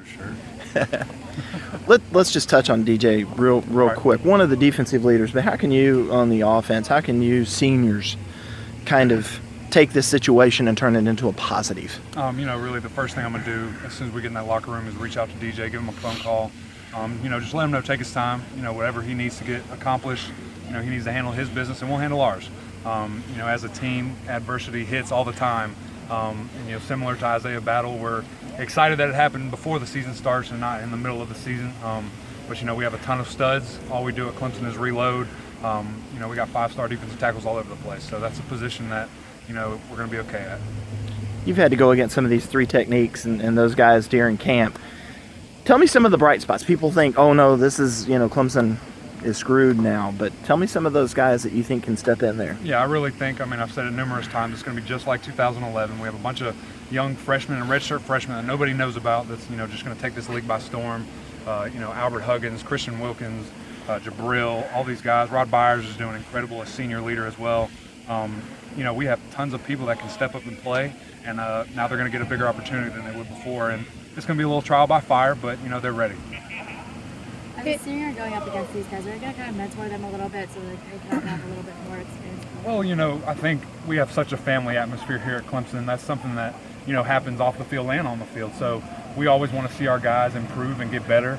sure. Let's just touch on DJ real Right. quick. One of the defensive leaders, but how can you, on the offense, how can you seniors kind of take this situation and turn it into a positive? Really the first thing I'm going to do as soon as we get in that locker room is reach out to DJ, give him a phone call. Just let him know, take his time, whatever he needs to get accomplished, he needs to handle his business and we'll handle ours. As a team, adversity hits all the time. Similar to Isaiah Battle, we're excited that it happened before the season starts and not in the middle of the season. But we have a ton of studs. All we do at Clemson is reload. We got 5-star defensive tackles all over the place. So that's a position that, we're going to be okay at. You've had to go against some of these three techniques and those guys during camp. Tell me some of the bright spots. People think, oh no, this is, Clemson is screwed now. But tell me some of those guys that you think can step in there. Yeah, I really think, I've said it numerous times, it's going to be just like 2011. We have a bunch of young freshmen and redshirt freshmen that nobody knows about that's, just going to take this league by storm. Albert Huggins, Christian Wilkins, Jabril, all these guys. Rod Byers is doing incredible as senior leader as well. We have tons of people that can step up and play, and now they're going to get a bigger opportunity than they would before. And it's going to be a little trial by fire, but, they're ready. As a senior going up against these guys, are you going to kind of mentor them a little bit so that they can have a little bit more experience? Well, I think we have such a family atmosphere here at Clemson. That's something that, happens off the field and on the field. So we always want to see our guys improve and get better.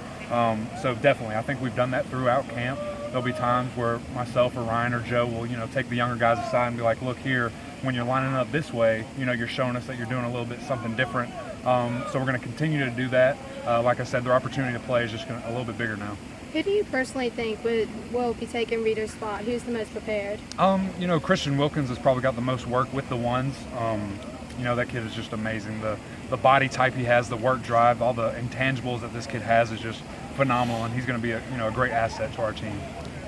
So definitely, I think we've done that throughout camp. There'll be times where myself or Ryan or Joe will, take the younger guys aside and be like, look here, when you're lining up this way, you're showing us that you're doing a little bit something different. So we're going to continue to do that. Like I said, their opportunity to play is just a little bit bigger now. Who do you personally think will be taking Reeder's spot? Who's the most prepared? Christian Wilkins has probably got the most work with the ones. That kid is just amazing. The body type he has, the work drive, all the intangibles that this kid has is just phenomenal, and he's going to be a great asset to our team.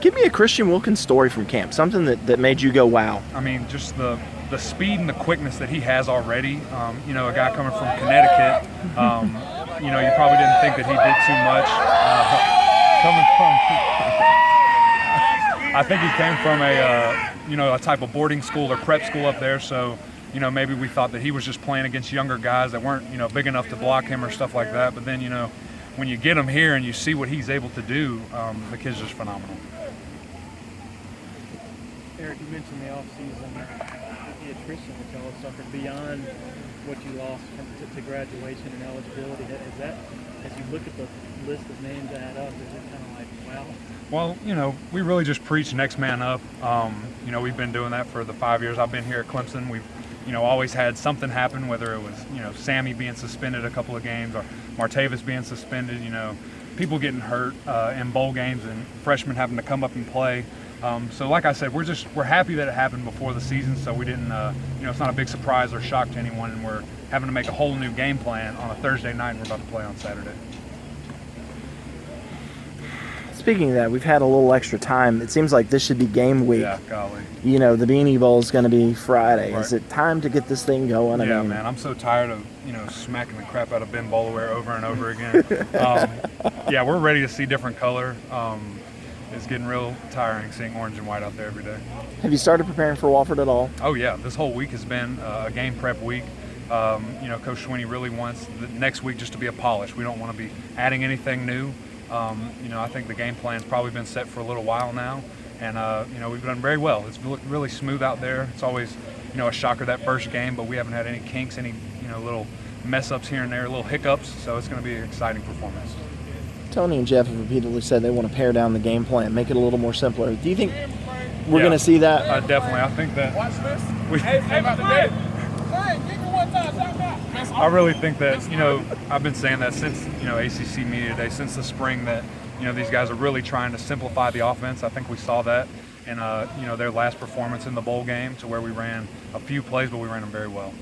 Give me a Christian Wilkins story from camp, something that made you go, wow. Just the speed and the quickness that he has already. A guy coming from Connecticut, you probably didn't think that he did too much. I think he came from a type of boarding school or prep school up there, so maybe we thought that he was just playing against younger guys that weren't big enough to block him or stuff like that. But then when you get him here and you see what he's able to do, the kid's just phenomenal. Eric, you mentioned the offseason, the attrition that y'all have suffered beyond what you lost to graduation and eligibility. Is that, as you look at the list of names that add up, is it kind of like, wow? Well, we really just preach next man up. We've been doing that for the 5 years I've been here at Clemson. We've, always had something happen, whether it was, Sammy being suspended a couple of games or Martavis being suspended, people getting hurt in bowl games and freshmen having to come up and play. So like I said, we're happy that it happened before the season, so we didn't, it's not a big surprise or shock to anyone, and we're having to make a whole new game plan on a Thursday night, and we're about to play on Saturday. Speaking of that, we've had a little extra time. It seems like this should be game week. Yeah, golly. The Beanie Bowl is going to be Friday. Right. Is it time to get this thing going? Yeah, man, I'm so tired of, smacking the crap out of Ben Bolaware over and over again. Yeah, we're ready to see different color. It's getting real tiring seeing orange and white out there every day. Have you started preparing for Wofford at all? Oh, yeah. This whole week has been a game prep week. Coach Schwinney really wants the next week just to be a polish. We don't want to be adding anything new. I think the game plan's probably been set for a little while now, and we've done very well. It's looked really smooth out there. It's always a shocker that first game, but we haven't had any kinks, any little mess ups here and there, little hiccups. So it's going to be an exciting performance. Tony and Jeff have repeatedly said they want to pare down the game plan, make it a little more simpler. Do you think we're going to see that? Definitely. I think that. Watch this. Hey, about the day. Give me one time. I really think that, I've been saying that since, ACC Media Day, since the spring, that, these guys are really trying to simplify the offense. I think we saw that in, their last performance in the bowl game, to where we ran a few plays, but we ran them very well.